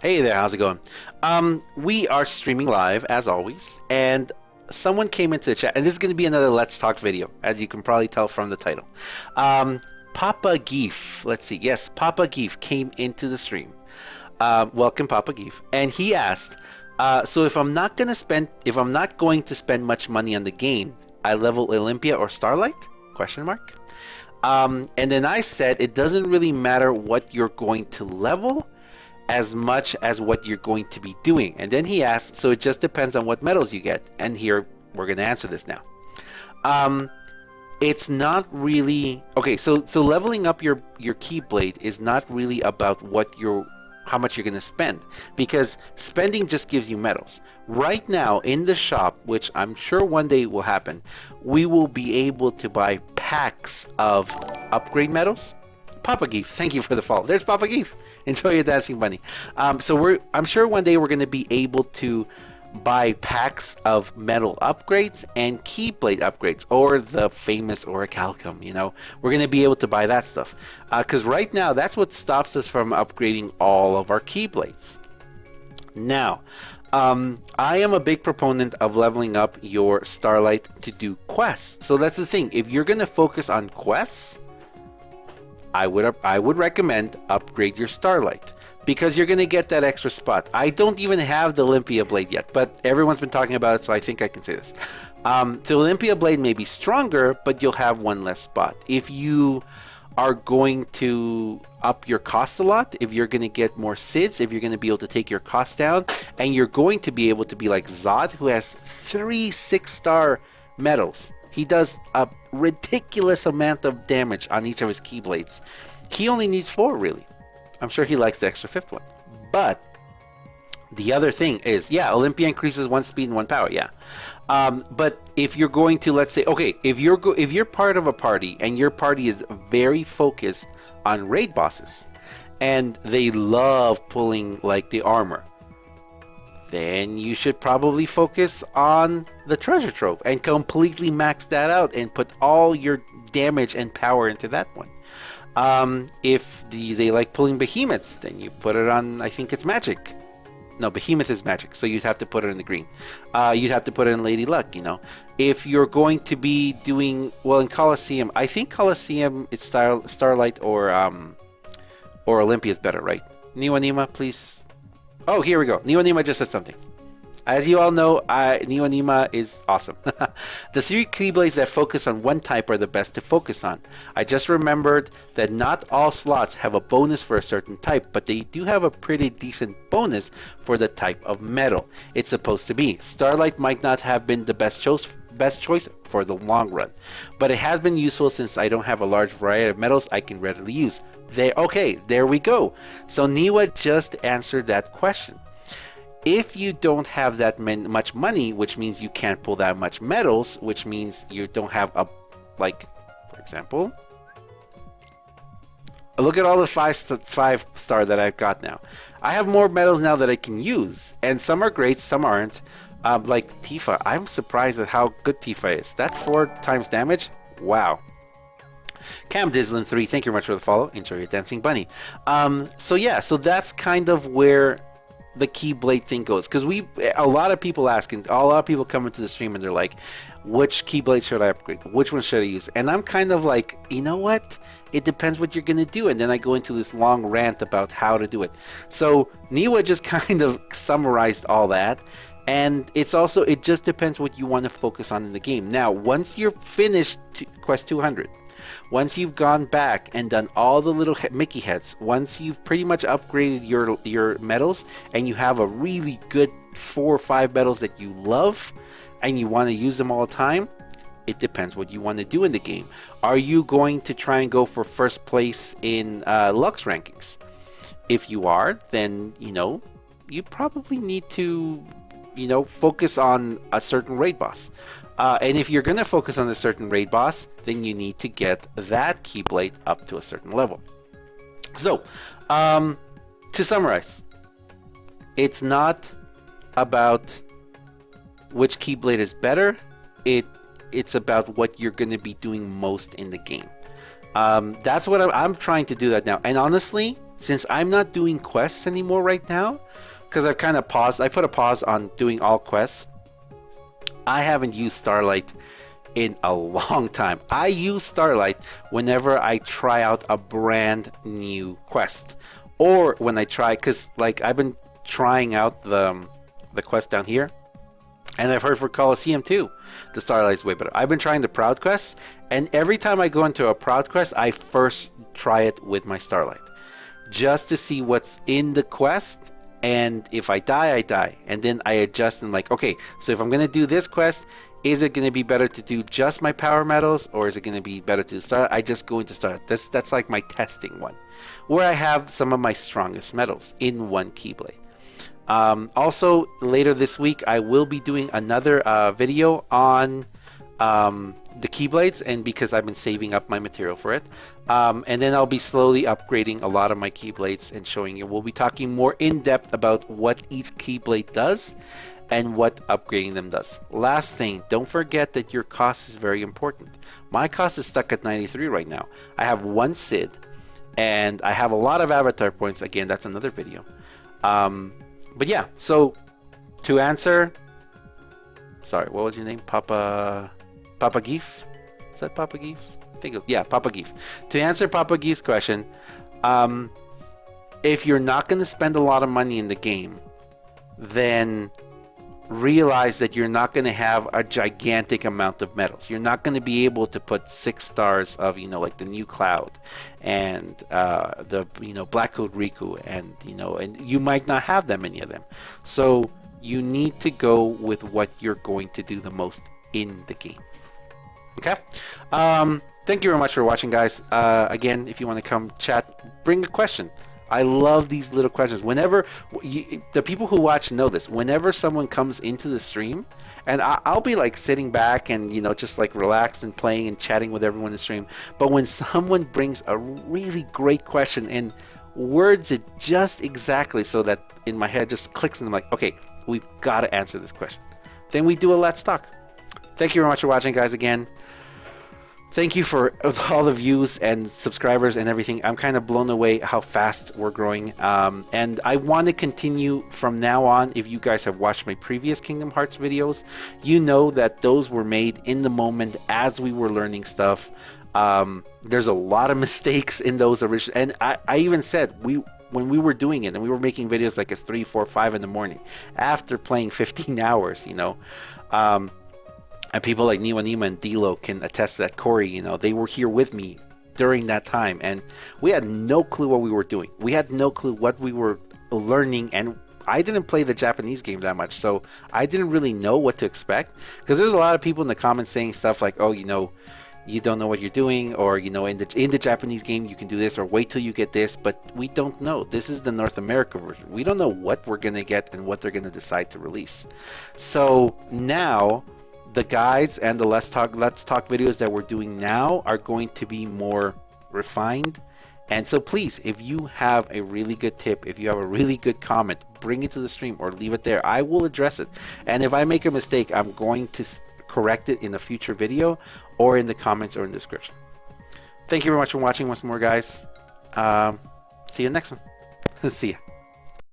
Hey there, how's it going? We are streaming live as always, and someone came into the chat, and this is going to be another Let's Talk video, as you can probably tell from the title. Um, Papa Geef, let's see, yes, Papa Geef came into the stream. Welcome, Papa Geef, and he asked, so if I'm not going to spend much money on the game, I level Olympia or Starlight? Question mark. And then I said it doesn't really matter what you're going to level, as much as what you're going to be doing. And then he asked, so it just depends on what medals you get. And here we're going to answer this now. It's not really okay. So leveling up your Keyblade is not really about how much you're going to spend, because spending just gives you medals. Right now in the shop, which I'm sure one day will happen, we will be able to buy packs of upgrade medals. Papa Geef, thank you for the follow. There's Papa Geef. Enjoy your dancing bunny. I'm sure one day we're going to be able to buy packs of medal upgrades and Keyblade upgrades, or the famous Orichalcum. We're going to be able to buy that stuff. Because right now, that's what stops us from upgrading all of our Keyblades. Now, I am a big proponent of leveling up your Starlight to do quests. So that's the thing. If you're going to focus on quests, I would recommend upgrade your Starlight, because you're going to get that extra spot. I don't even have the Olympia Blade yet, but everyone's been talking about it, so I think I can say this. The Olympia Blade may be stronger, but you'll have one less spot. If you are going to up your cost a lot, if you're going to get more SIDs, if you're going to be able to take your cost down, and you're going to be able to be like Zod, who has 3 6-star medals. He does a ridiculous amount of damage on each of his Keyblades. He only needs 4, really. I'm sure he likes the extra 5th one. But the other thing is, yeah, Olympia increases 1 speed and 1 power, yeah. But if you're going to, let's say, okay, if you're part of a party and your party is very focused on raid bosses, and they love pulling like the armor, then you should probably focus on the treasure trove and completely max that out and put all your damage and power into that one. If they like pulling behemoths, then you put it on, I think it's magic. No, behemoth is magic, so you'd have to put it in the green. You'd have to put it in Lady Luck, If you're going to be doing, well, in Colosseum, I think Colosseum is Starlight or Olympia is better, right? Niwanima, please. Oh, here we go. Niwanima just said something. As you all know, Niwanima is awesome. The 3 Keyblades that focus on one type are the best to focus on. I just remembered that not all slots have a bonus for a certain type, but they do have a pretty decent bonus for the type of metal it's supposed to be. Starlight might not have been the best choice for the long run, but it has been useful since I don't have a large variety of metals I can readily use. There we go. So Niwa just answered that question. If you don't have that much money, which means you can't pull that much metals, which means you don't have for example, look at all the 5-star that I've got now. I have more metals now that I can use, and some are great, some aren't. Like Tifa, I'm surprised at how good Tifa is. That 4 times damage, wow. Cam Dislin 3, thank you very much for the follow. Enjoy your dancing bunny. So that's kind of where the Keyblade thing goes, because a lot of people asking, a lot of people come into the stream and they're like, which Keyblade should I upgrade? Which one should I use? And I'm kind of like, you know what? It depends what you're going to do. And then I go into this long rant about how to do it. So Niwa just kind of summarized all that. And it just depends what you want to focus on in the game. Now, once you're finished Quest 200, once you've gone back and done all the little Mickey heads, once you've pretty much upgraded your medals, and you have a really good 4 or 5 medals that you love, and you want to use them all the time, it depends what you want to do in the game. Are you going to try and go for first place in Lux rankings? If you are, then, you probably need to focus on a certain raid boss. And if you're going to focus on a certain raid boss, then you need to get that Keyblade up to a certain level. So, to summarize, it's not about which Keyblade is better. It's about what you're going to be doing most in the game. That's what I'm trying to do that now. And honestly, since I'm not doing quests anymore right now, because I've kind of paused, I put a pause on doing all quests. I haven't used Starlight in a long time. I use Starlight whenever I try out a brand new quest, or when I try, because like I've been trying out the quest down here, and I've heard for Colosseum too, the Starlight's way better. I've been trying the Proud quests, and every time I go into a Proud quest, I first try it with my Starlight, just to see what's in the quest. And if I die, I die. And then I adjust and like, okay, so if I'm going to do this quest, is it going to be better to do just my power medals, or is it going to be better to start? I just go into start. That's like my testing one, where I have some of my strongest medals in one Keyblade. Also, later this week, I will be doing another video on the Keyblades, and because I've been saving up my material for it. And then I'll be slowly upgrading a lot of my Keyblades and showing you. We'll be talking more in depth about what each Keyblade does and what upgrading them does. Last thing, don't forget that your cost is very important. My cost is stuck at 93 right now. I have one Sid, and I have a lot of avatar points. Again, that's another video. But yeah, so to answer, sorry, what was your name? Papa Geef? Is that Papa Geef? I think it was, yeah, Papa Geef. To answer Papa Geef's question, if you're not going to spend a lot of money in the game, then realize that you're not going to have a gigantic amount of medals. You're not going to be able to put 6 stars of, like the new Cloud and the, Black Code Riku, and, and you might not have that many of them. So you need to go with what you're going to do the most in the game. Okay? Thank you very much for watching, guys. Again, if you want to come chat, bring a question. I love these little questions. Whenever the people who watch know this, whenever someone comes into the stream, and I'll be like sitting back and just like relaxed and playing and chatting with everyone in the stream, but when someone brings a really great question and words it just exactly so that in my head just clicks and I'm like, okay, we've got to answer this question, then we do a Let's Talk. Thank you very much for watching, guys. Again, thank you for all the views and subscribers and everything. I'm kind of blown away how fast we're growing. And I want to continue from now on. If you guys have watched my previous Kingdom Hearts videos, you know that those were made in the moment as we were learning stuff. There's a lot of mistakes in those original. And I even said, when we were doing it and we were making videos like at 3, 4, 5 in the morning after playing 15 hours, and people like Niwa Nima and Dilo can attest to that. Corey, they were here with me during that time, and we had no clue what we were doing. We had no clue what we were learning, and I didn't play the Japanese game that much, so I didn't really know what to expect. Because there's a lot of people in the comments saying stuff like, oh, you don't know what you're doing, or in the Japanese game you can do this, or wait till you get this. But we don't know. This is the North America version. We don't know what we're gonna get and what they're gonna decide to release. So now the guides and the Let's Talk videos that we're doing now are going to be more refined. And so please, if you have a really good tip, if you have a really good comment, bring it to the stream or leave it there. I will address it. And if I make a mistake, I'm going to correct it in a future video or in the comments or in the description. Thank you very much for watching once more, guys. See you next one. See ya.